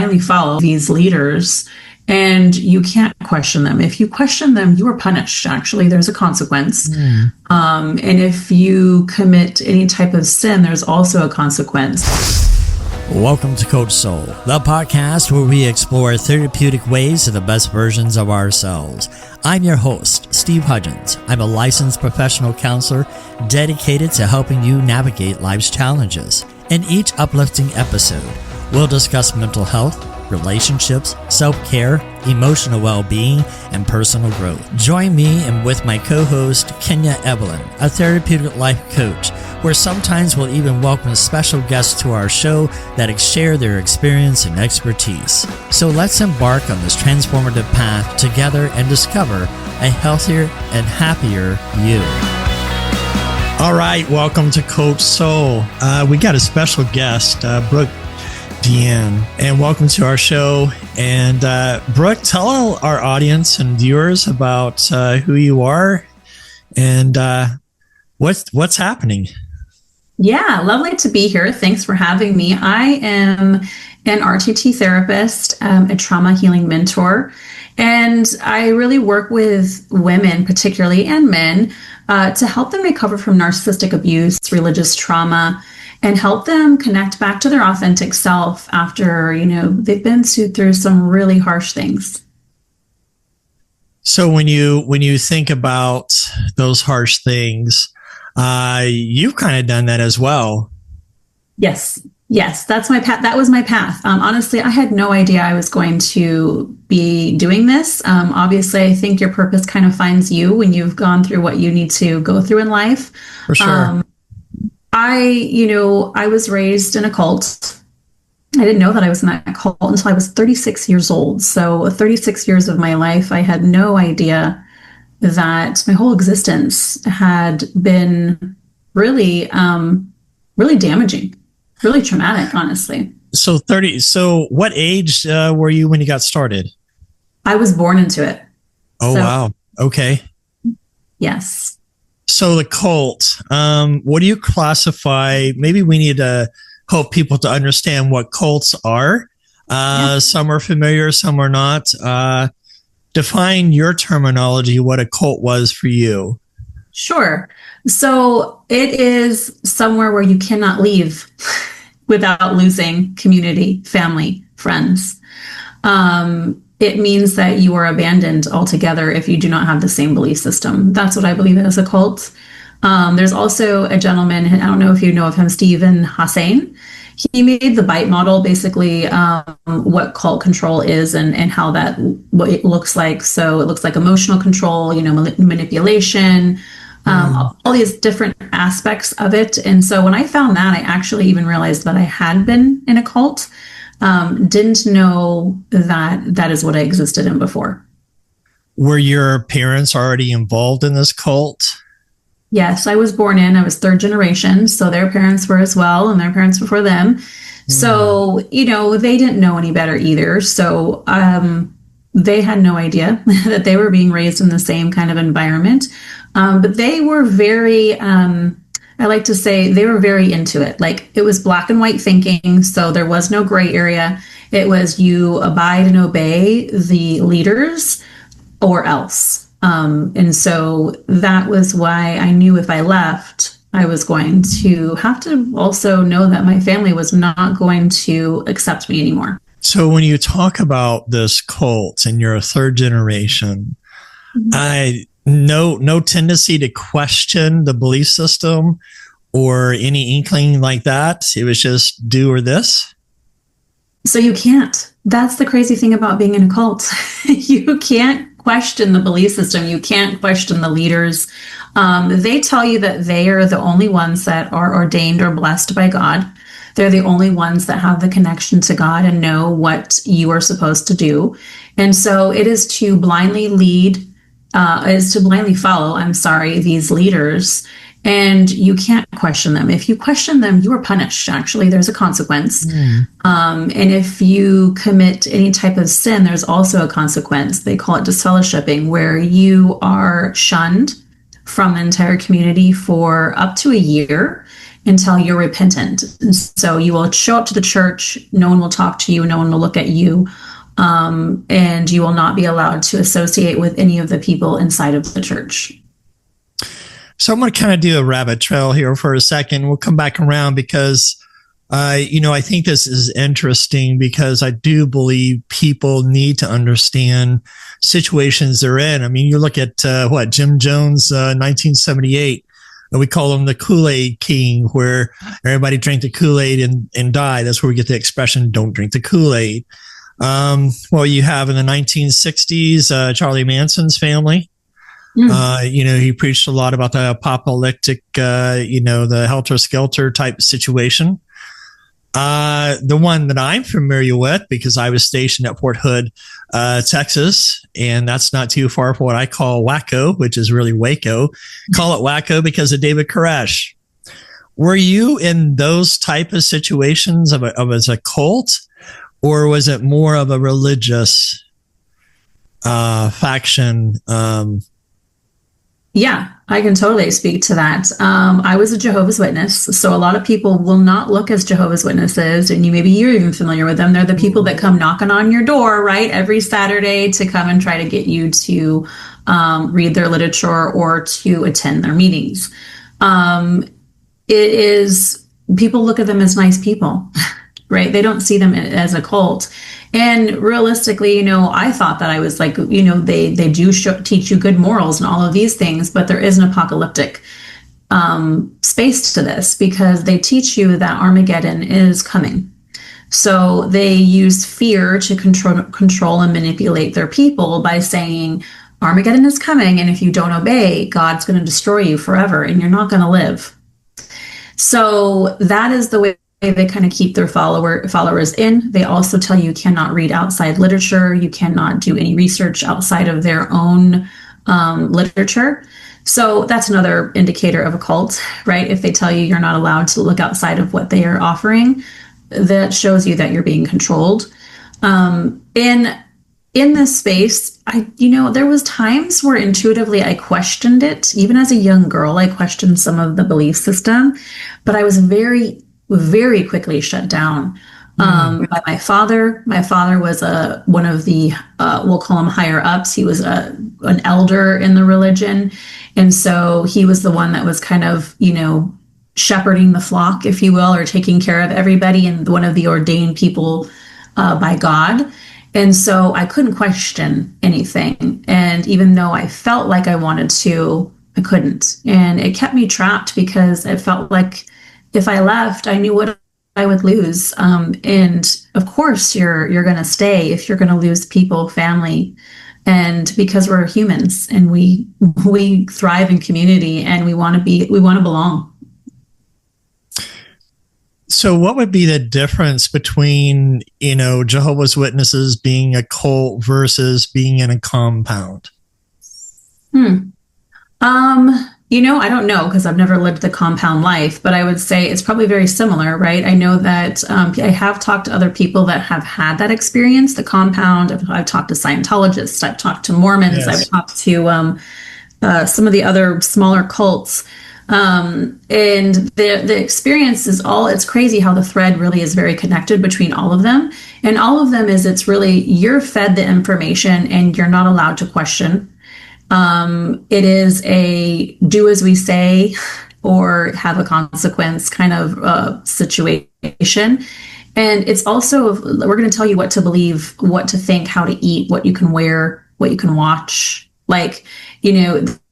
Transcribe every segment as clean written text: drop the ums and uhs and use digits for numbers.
blindly follow these leaders and you can't question them. If you question them, you are punished. Actually, there's a consequence. And if you commit any type of sin, there's also a consequence. Welcome to Coach Soul, the podcast where we explore therapeutic ways to the best versions of ourselves. I'm your host, Steve Hudgins. I'm a licensed professional counselor dedicated to helping you navigate life's challenges. In each uplifting episode, we'll discuss mental health, relationships, self-care, emotional well-being, and personal growth. Join me and with my co-host, Kenya Evelyn, a therapeutic life coach, where sometimes we'll even welcome special guests to our show that share their experience and expertise. So let's embark on this transformative path together and discover a healthier and happier you. All right, welcome to Coach Soul. We got a special guest, Brooke Deanne, and welcome to our show. And Brooke, tell our audience and viewers about who you are and what's happening. Yeah, lovely to be here. Thanks for having me. I am an RTT therapist, a trauma healing mentor, and I really work with women, particularly, and men, to help them recover from narcissistic abuse, religious trauma, and help them connect back to their authentic self after, they've been through some really harsh things. So when you think about those harsh things, you've kind of done that as well. Yes, that's my path. That was my path. Honestly, I had no idea I was going to be doing this. Obviously, I think your purpose kind of finds you when you've gone through what you need to go through in life. For sure. I was raised in a cult. I didn't know that I was in that cult until I was 36 years old. So 36 years of my life, I had no idea that my whole existence had been really, really damaging, really traumatic, honestly. So what age were you when you got started? I was born into it. Oh, wow. Okay. Yes. So the cult, what do you classify? Maybe we need to help people to understand what cults are. Some are familiar, some are not. Define your terminology, what a cult was for you. Sure. So it is somewhere where you cannot leave without losing community, family, friends. It means that you are abandoned altogether if you do not have the same belief system. That's what I believe as a cult. There's also a gentleman, I don't know if you know of him, Stephen Hussein. He made the bite model, basically what cult control is and how what it looks like. So it looks like emotional control, manipulation, all these different aspects of it. And so when I found that, I actually even realized that I had been in a cult. Didn't know that is what I existed in before. Were your parents already involved in this cult? Yes, I was third generation. So their parents were as well, and their parents before them. So, they didn't know any better either. So they had no idea that they were being raised in the same kind of environment. But they were very, I like to say they were very into it. Like, it was black and white thinking. So there was no gray area. It was you abide and obey the leaders or else. And so that was why I knew if I left, I was going to have to also know that my family was not going to accept me anymore. So when you talk about this cult and you're a third generation, no tendency to question the belief system or any inkling like that. It was just do or this. So you can't. That's the crazy thing about being in a cult. You can't question the belief system. You can't question the leaders. They tell you that they are the only ones that are ordained or blessed by God. They're the only ones that have the connection to God and know what you are supposed to do. And so it is to blindly follow, these leaders. And you can't question them. If you question them, you are punished. Actually, there's a consequence. And if you commit any type of sin, there's also a consequence. They call it disfellowshipping, where you are shunned from the entire community for up to a year. until you're repentant. And so you will show up to the church, no one will talk to you, no one will look at you, and you will not be allowed to associate with any of the people inside of the church. So I'm going to kind of do a rabbit trail here for a second. We'll come back around because, I think this is interesting because I do believe people need to understand situations they're in. I mean, you look at Jim Jones, 1978. We call him the Kool-Aid King, where everybody drank the Kool-Aid and died. That's where we get the expression, don't drink the Kool-Aid. Well, you have in the 1960s, Charlie Manson's family. He preached a lot about the apocalyptic, the helter-skelter type situation. The one that I'm familiar with, because I was stationed at Fort Hood, Texas, and that's not too far from what I call Waco, which is really Waco. Call it Waco because of David Koresh. Were you in those type of situations of as a cult, or was it more of a religious faction? Yeah, I can totally speak to that. I was a Jehovah's Witness, so a lot of people will not look as Jehovah's Witnesses, and you're even familiar with them. They're the people that come knocking on your door, right, every Saturday to come and try to get you to read their literature or to attend their meetings. People look at them as nice people, right? They don't see them as a cult. And realistically, I thought that I was like, they do teach you good morals and all of these things, but there is an apocalyptic space to this because they teach you that Armageddon is coming. So they use fear to control and manipulate their people by saying Armageddon is coming, and if you don't obey, God's going to destroy you forever and you're not going to live. So that is the way they kind of keep their followers in. They also tell you cannot read outside literature. You cannot do any research outside of their own literature. So that's another indicator of a cult, right? If they tell you you're not allowed to look outside of what they are offering, that shows you that you're being controlled. In this space, there was times where intuitively I questioned it. Even as a young girl, I questioned some of the belief system, but I was very, very quickly shut down by my father. My father was one of the, we'll call him higher ups. He was an elder in the religion. And so he was the one that was kind of, shepherding the flock, if you will, or taking care of everybody, and one of the ordained people by God. And so I couldn't question anything. And even though I felt like I wanted to, I couldn't. And it kept me trapped because it felt like if I left, I knew what I would lose. And of course, you're going to stay if you're going to lose people, family, and because we're humans and we thrive in community and we want to belong. So what would be the difference between, Jehovah's Witnesses being a cult versus being in a compound? I don't know because I've never lived the compound life, but I would say it's probably very similar, right? I know that I have talked to other people that have had that experience, the compound. I've talked to Scientologists, I've talked to Mormons, yes. I've talked to some of the other smaller cults. And the experience is it's crazy how the thread really is very connected between all of them. And all of them it's really, you're fed the information and you're not allowed to question. It is a do as we say or have a consequence kind of situation. And it's also, we're going to tell you what to believe, what to think, how to eat, what you can wear, what you can watch.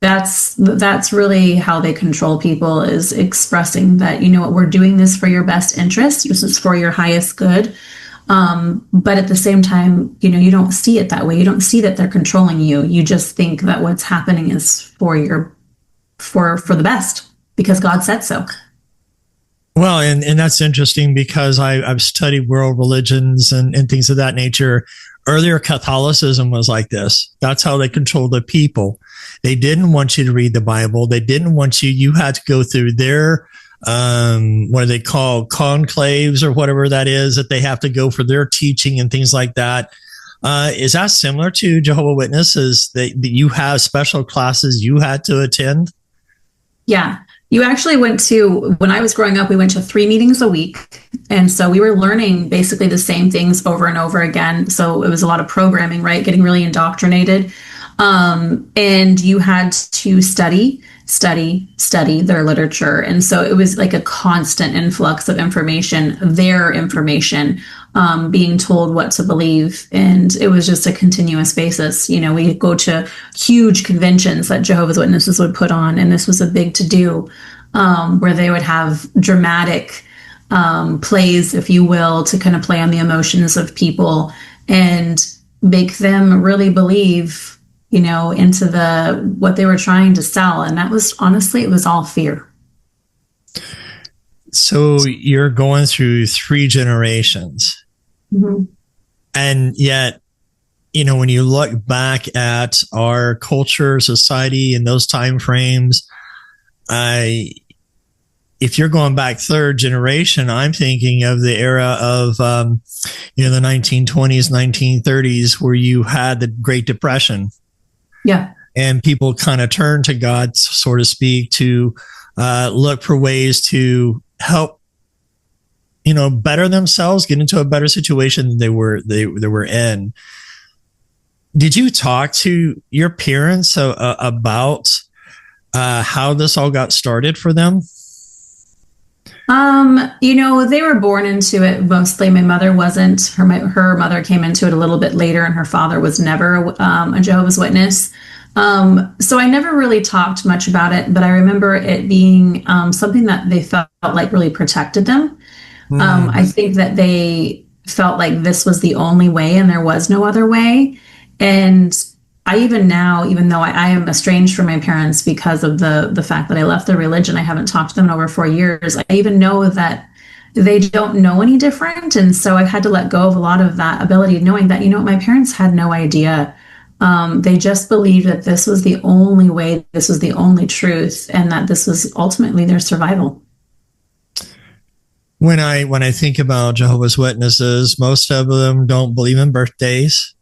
That's really how they control people, is expressing that, we're doing this for your best interest. This is for your highest good. But at the same time, you don't see it that way. You don't see that they're controlling you. You just think that what's happening is for the best because God said so. Well, and that's interesting because I've studied world religions and things of that nature. Earlier Catholicism was like this. That's how they controlled the people. They didn't want you to read the Bible. They didn't want you had to go through their, what do they call, conclaves or whatever that is, that they have to go for their teaching and things like that. Is that similar to Jehovah's Witnesses, that you have special classes you had to attend? Yeah. You actually went to, when I was growing up, we went to 3 meetings a week. And so we were learning basically the same things over and over again. So it was a lot of programming, right? Getting really indoctrinated. And you had to study their literature. And so it was like a constant influx of information, their information, being told what to believe. And it was just a continuous basis. You know, we go to huge conventions that Jehovah's Witnesses would put on, and this was a big to do, where they would have dramatic plays, if you will, to kind of play on the emotions of people and make them really believe, you know, into what they were trying to sell. And that was, honestly, it was all fear. So you're going through 3 generations. Mm-hmm. And yet, you know, when you look back at our culture, society, and those time frames, if you're going back 3rd generation, I'm thinking of the era of, the 1920s, 1930s, where you had the Great Depression. Yeah. And people kind of turned to God, so to speak, to look for ways to help, better themselves, get into a better situation than they were in. Did you talk to your parents about how this all got started for them? They were born into it mostly. My mother wasn't. Her mother came into it a little bit later, and her father was never a Jehovah's Witness. So I never really talked much about it, but I remember it being something that they felt like really protected them. I think that they felt like this was the only way and there was no other way. And I even now, even though I am estranged from my parents because of the fact that I left their religion, I haven't talked to them in over 4 years. I even know that they don't know any different. And so I had to let go of a lot of that ability, knowing that, my parents had no idea. They just believed that this was the only way, this was the only truth, and that this was ultimately their survival. When I think about Jehovah's Witnesses, most of them don't believe in birthdays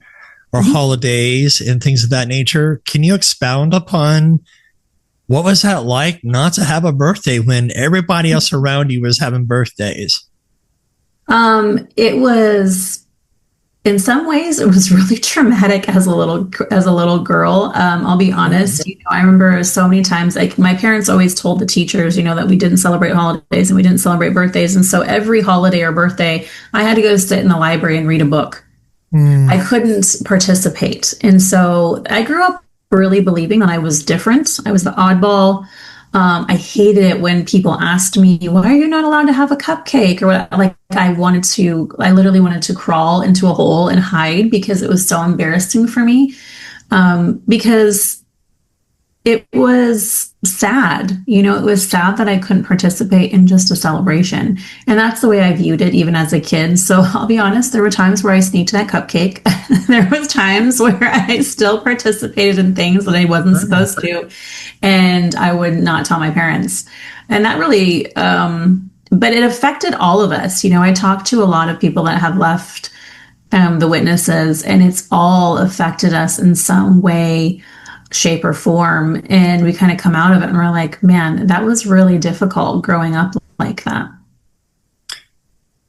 or holidays and things of that nature. Can you expound upon what was that like not to have a birthday when everybody else around you was having birthdays? It was, in some ways, it was really traumatic as a little girl. I'll be honest. I remember so many times, like my parents always told the teachers, that we didn't celebrate holidays and we didn't celebrate birthdays. And so every holiday or birthday, I had to go sit in the library and read a book. I couldn't participate. And so I grew up really believing that I was different. I was the oddball. I hated it when people asked me, why are you not allowed to have a cupcake? Or what? Like I literally wanted to crawl into a hole and hide because it was so embarrassing for me. Because it was sad, it was sad that I couldn't participate in just a celebration. And that's the way I viewed it even as a kid. So I'll be honest, there were times where I sneaked that cupcake. There was times where I still participated in things that I wasn't supposed to. And I would not tell my parents. And that really, but it affected all of us. I talked to a lot of people that have left the Witnesses, and it's all affected us in some way, shape, or form. And we kind of come out of it and we're like, man, that was really difficult growing up like that.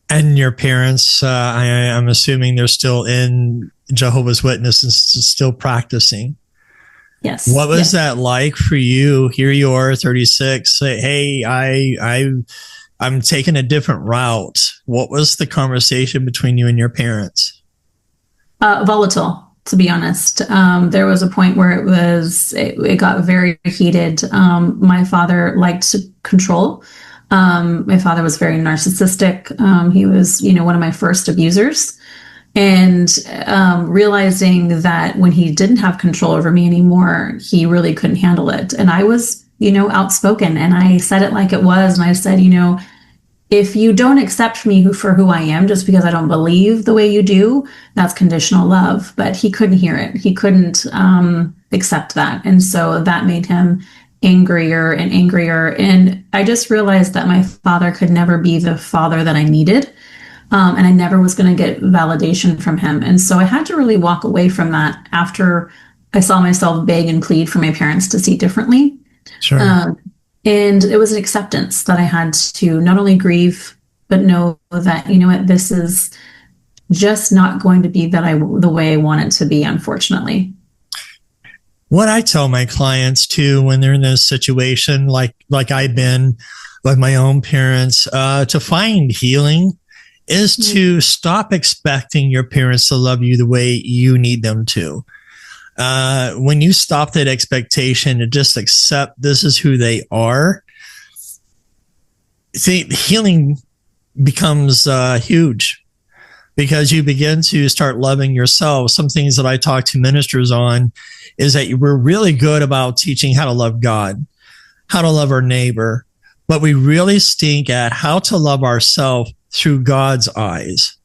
And your parents, I'm assuming they're still in Jehovah's Witness and still practicing. Yes. What was that like for you? Here you are, 36. Say, hey, I'm taking a different route. What was the conversation between you and your parents? Volatile, to be honest. There was a point where it got very heated. My father liked to control. My father was very narcissistic. He was, one of my first abusers. And realizing that when he didn't have control over me anymore, he really couldn't handle it. And I was, outspoken, and I said it like it was. And I said, if you don't accept me for who I am just because I don't believe the way you do, that's conditional love. But he couldn't hear it. He couldn't accept that. And so that made him angrier and angrier. And I just realized that my father could never be the father that I needed. And I never was going to get validation from him. And so I had to really walk away from that after I saw myself beg and plead for my parents to see differently. Sure. And it was an acceptance that I had to not only grieve, but know that, you know what, this is just not going to be the way I want it to be, unfortunately. What I tell my clients too, when they're in this situation, like I've been with my own parents, to find healing is to stop expecting your parents to love you the way you need them to. When you stop that expectation and just accept this is who they are, see, healing becomes huge because you begin to start loving yourself. Some things that I talk to ministers on is that we're really good about teaching how to love God, how to love our neighbor, but we really stink at how to love ourselves through God's eyes.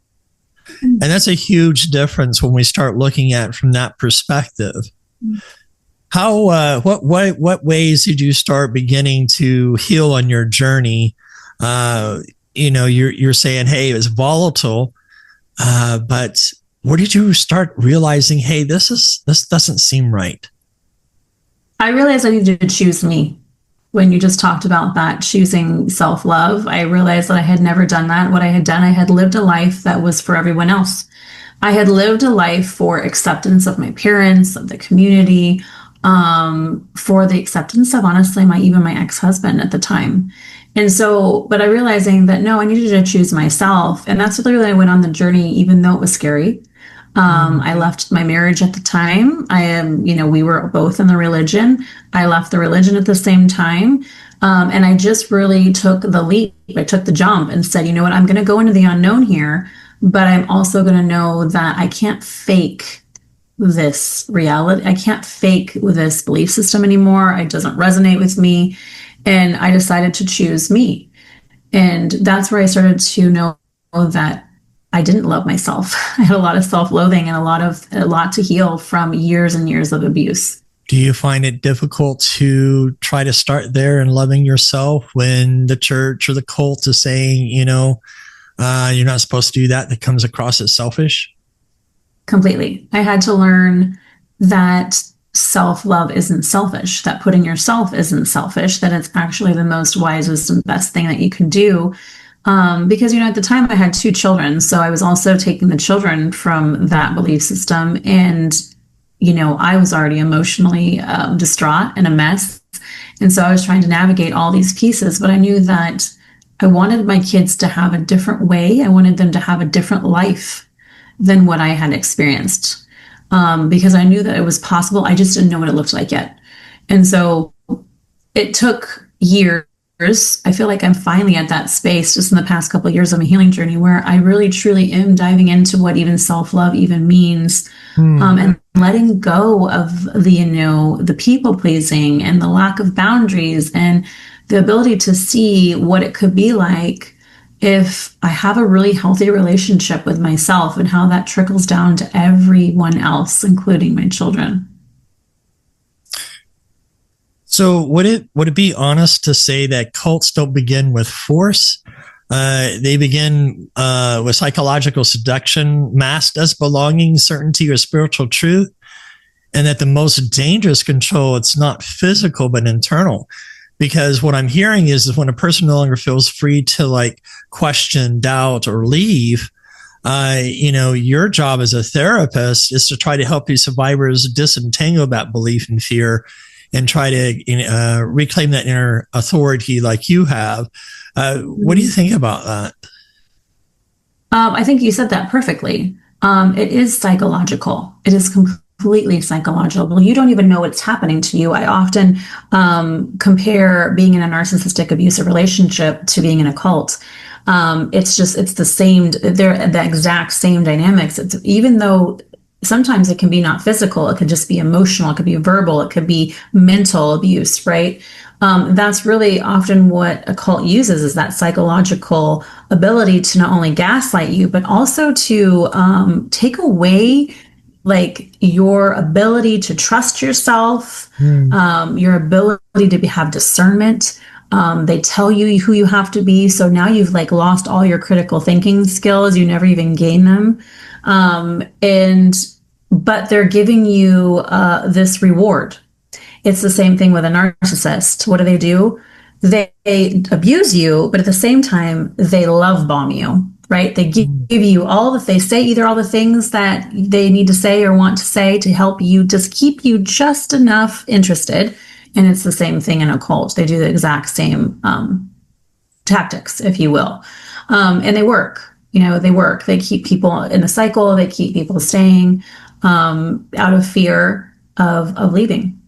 And that's a huge difference when we start looking at it from that perspective. How, what ways did you start beginning to heal on your journey? You're saying, hey, it was volatile, but where did you start realizing, hey, this doesn't seem right? I realized I needed to choose me. When you just talked about that, choosing self-love, I realized that I had never done that. What I had done, I had lived a life that was for everyone else. I had lived a life for acceptance of my parents, of the community, for the acceptance of, honestly, even my ex-husband at the time. And so, but I realizing that, no, I needed to choose myself. And that's really when I went on the journey, even though it was scary. I left my marriage at the time. We were both in the religion. I left the religion at the same time. And I just really took the leap. I took the jump and said, you know what, I'm going to go into the unknown here, but I'm also going to know that I can't fake this reality. I can't fake this belief system anymore. It doesn't resonate with me. And I decided to choose me. And that's where I started to know that I didn't love myself. I had a lot of self-loathing and a lot to heal from years and years of abuse. Do you find it difficult to try to start there in loving yourself when the church or the cult is saying, you're not supposed to do that? That comes across as selfish? Completely. I had to learn that self-love isn't selfish, that putting yourself isn't selfish, that it's actually the most wisest and best thing that you can do. Because, at the time I had 2 children, so I was also taking the children from that belief system. And, I was already emotionally distraught and a mess. And so I was trying to navigate all these pieces, but I knew that I wanted my kids to have a different way. I wanted them to have a different life than what I had experienced, because I knew that it was possible. I just didn't know what it looked like yet. And so it took years. I feel like I'm finally at that space just in the past couple of years of my healing journey where I really truly am diving into what even self-love even means, and letting go of the people pleasing and the lack of boundaries and the ability to see what it could be like if I have a really healthy relationship with myself and how that trickles down to everyone else, including my children. So would it be honest to say that cults don't begin with force? They begin with psychological seduction, masked as belonging, certainty, or spiritual truth, and that the most dangerous control, it's not physical but internal. Because what I'm hearing is when a person no longer feels free to question, doubt, or leave, your job as a therapist is to try to help these survivors disentangle that belief and fear and try to reclaim that inner authority like you have. What do you think about that? I think you said that perfectly. It is psychological. It is completely psychological. You don't even know what's happening to you. I often compare being in a narcissistic abusive relationship to being in a cult. It's the same. They're the exact same dynamics. Even though sometimes it can be not physical, it could just be emotional, it could be verbal, it could be mental abuse, right? That's really often what a cult uses, is that psychological ability to not only gaslight you, but also to take away your ability to trust yourself, your ability to have discernment. They tell you who you have to be. So now you've lost all your critical thinking skills. You never even gain them. But they're giving you this reward. It's the same thing with a narcissist. What do? they abuse you, but at the same time, they love bomb you, right? They give you they say either all the things that they need to say or want to say to help you, just keep you just enough interested. And it's the same thing in a cult. They do the exact same tactics, if you will. And they work. They work. They keep people in a cycle. They keep people staying out of fear of leaving.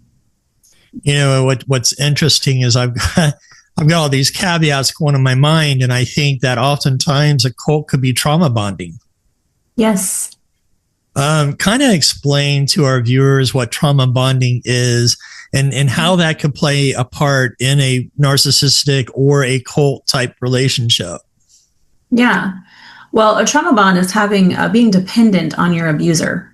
What's interesting is I've got all these caveats going in my mind, and I think that oftentimes a cult could be trauma bonding. Yes. Kind of explain to our viewers what trauma bonding is and how that could play a part in a narcissistic or a cult type relationship. Yeah. Well, a trauma bond is being dependent on your abuser.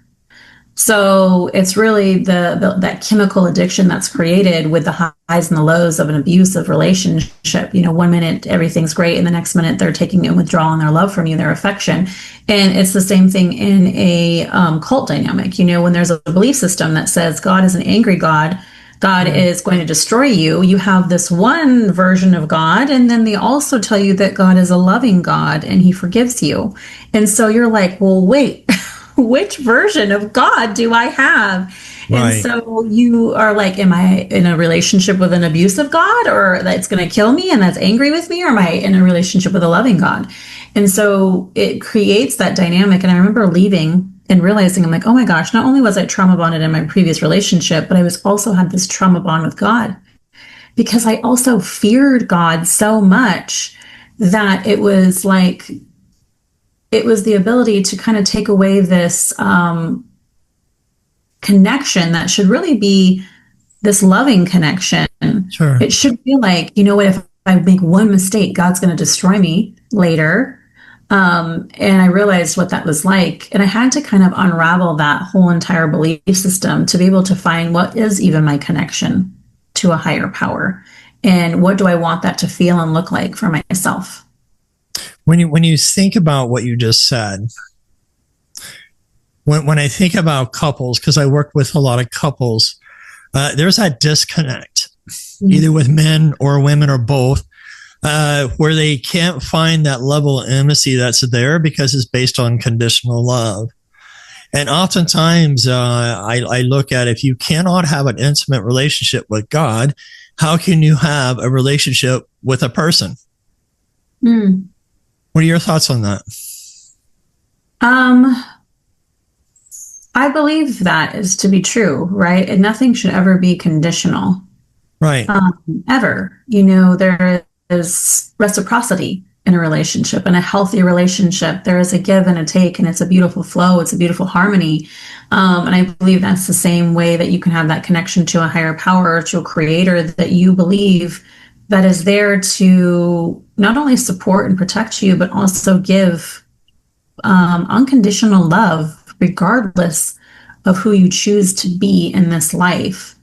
So it's really that chemical addiction that's created with the highs and the lows of an abusive relationship. 1 minute everything's great, and the next minute they're taking and withdrawing their love from you, their affection. And it's the same thing in a cult dynamic. When there's a belief system that says God is an angry God, God is going to destroy you. You have this one version of God, and then they also tell you that God is a loving God and he forgives you. And so you're like, well, wait, which version of God do I have? Right. And so you are like, am I in a relationship with an abusive God, or that's going to kill me and that's angry with me? Or am I in a relationship with a loving God? And so it creates that dynamic. And I remember leaving and realizing, I'm like, oh my gosh, not only was I trauma bonded in my previous relationship, but I was also had this trauma bond with God, because I also feared God so much that it was the ability to kind of take away this connection that should really be this loving connection. Sure. It should feel like, if I make one mistake, God's going to destroy me later. And I realized what that was like. And I had to kind of unravel that whole entire belief system to be able to find what is even my connection to a higher power, and what do I want that to feel and look like for myself. When you think about what you just said, when I think about couples, because I work with a lot of couples, there's that disconnect, either with men or women or both, where they can't find that level of intimacy that's there because it's based on conditional love. And oftentimes, I look at, if you cannot have an intimate relationship with God, how can you have a relationship with a person? What are your thoughts on that? I believe that is to be true, right? And nothing should ever be conditional. Right. Ever. There is reciprocity in a relationship, in a healthy relationship. There is a give and a take, and it's a beautiful flow. It's a beautiful harmony. And I believe that's the same way that you can have that connection to a higher power, to a creator that you believe that is there to not only support and protect you, but also give unconditional love, regardless of who you choose to be in this life.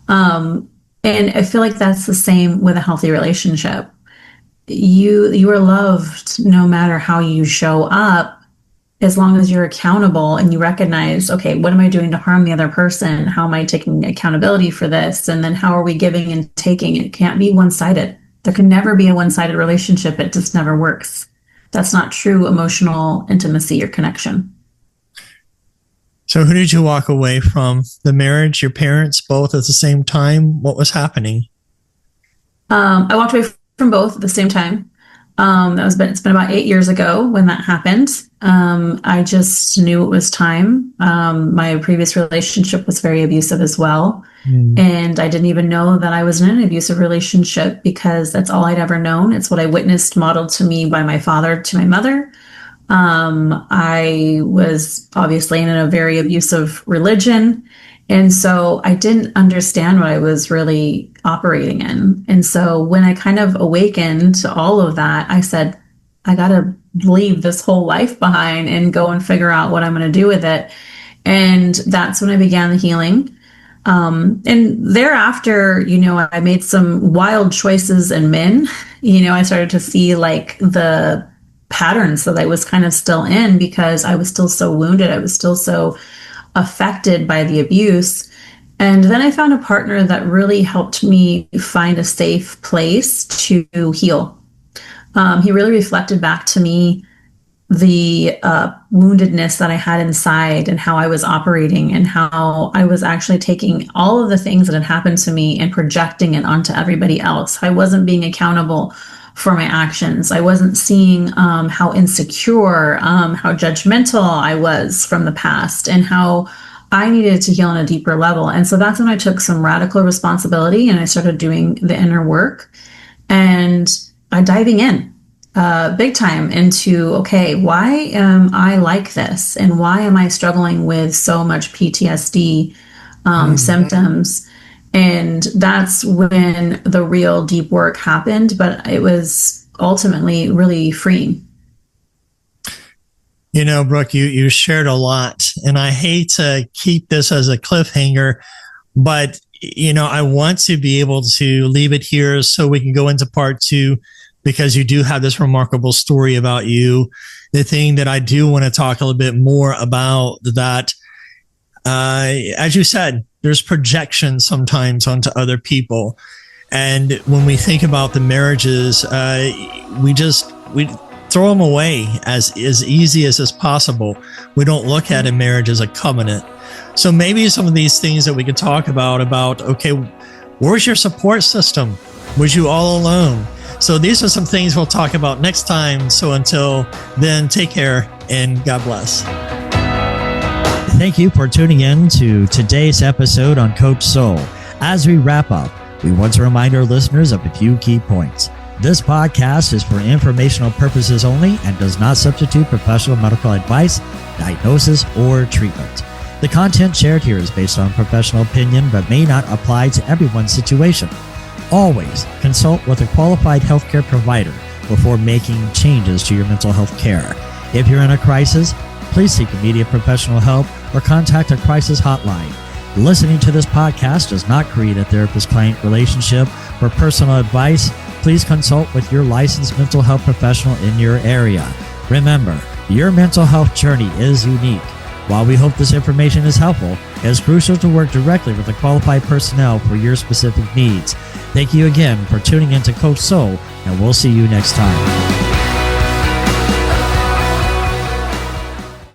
And I feel like that's the same with a healthy relationship. You are loved no matter how you show up, as long as you're accountable and you recognize, okay, what am I doing to harm the other person? How am I taking accountability for this? And then how are we giving and taking? It can't be one-sided. There can never be a one-sided relationship. It just never works. That's not true emotional intimacy or connection. So who did you walk away from? The marriage, your parents, both at the same time? What was happening? I walked away from both at the same time. It's been about 8 years ago when that happened. I just knew it was time. My previous relationship was very abusive as well. And I didn't even know that I was in an abusive relationship, because that's all I'd ever known. It's what I witnessed modeled to me by my father to my mother. I was obviously in a very abusive religion. And so I didn't understand what I was really operating in. And so when I kind of awakened to all of that, I said, I got to leave this whole life behind and go and figure out what I'm going to do with it. And that's when I began the healing. And thereafter, I made some wild choices in men. I started to see like the patterns that I was kind of still in, because I was still so wounded. I was still so affected by the abuse. And then I found a partner that really helped me find a safe place to heal. He really reflected back to me the woundedness that I had inside and how I was operating and how I was actually taking all of the things that had happened to me and projecting it onto everybody else. I wasn't being accountable for my actions. I wasn't seeing how insecure, how judgmental I was from the past, and how I needed to heal on a deeper level. And so that's when I took some radical responsibility and I started doing the inner work and diving in big time into, okay, why am I like this? And why am I struggling with so much PTSD symptoms? And that's when the real deep work happened, but it was ultimately really freeing. You know, Brooke, you shared a lot, and I hate to keep this as a cliffhanger, but, you know, I want to be able to leave it here so we can go into part 2, because you do have this remarkable story about you. The thing that I do want to talk a little bit more about that, as you said, there's projection sometimes onto other people. And when we think about the marriages, we throw them away as easy as is possible. We don't look at a marriage as a covenant. So maybe some of these things that we could talk about, okay, where's your support system? Was you all alone? So these are some things we'll talk about next time. So until then, take care and God bless. Thank you for tuning in to today's episode on Coach Soul. As we wrap up, we want to remind our listeners of a few key points. This podcast is for informational purposes only and does not substitute professional medical advice, diagnosis, or treatment. The content shared here is based on professional opinion but may not apply to everyone's situation. Always consult with a qualified healthcare provider before making changes to your mental health care. If you're in a crisis, please seek immediate professional help or contact a crisis hotline. Listening to this podcast does not create a therapist-client relationship. For personal advice, please consult with your licensed mental health professional in your area. Remember, your mental health journey is unique. While we hope this information is helpful, it is crucial to work directly with the qualified personnel for your specific needs. Thank you again for tuning in to Coach Soul, and we'll see you next time.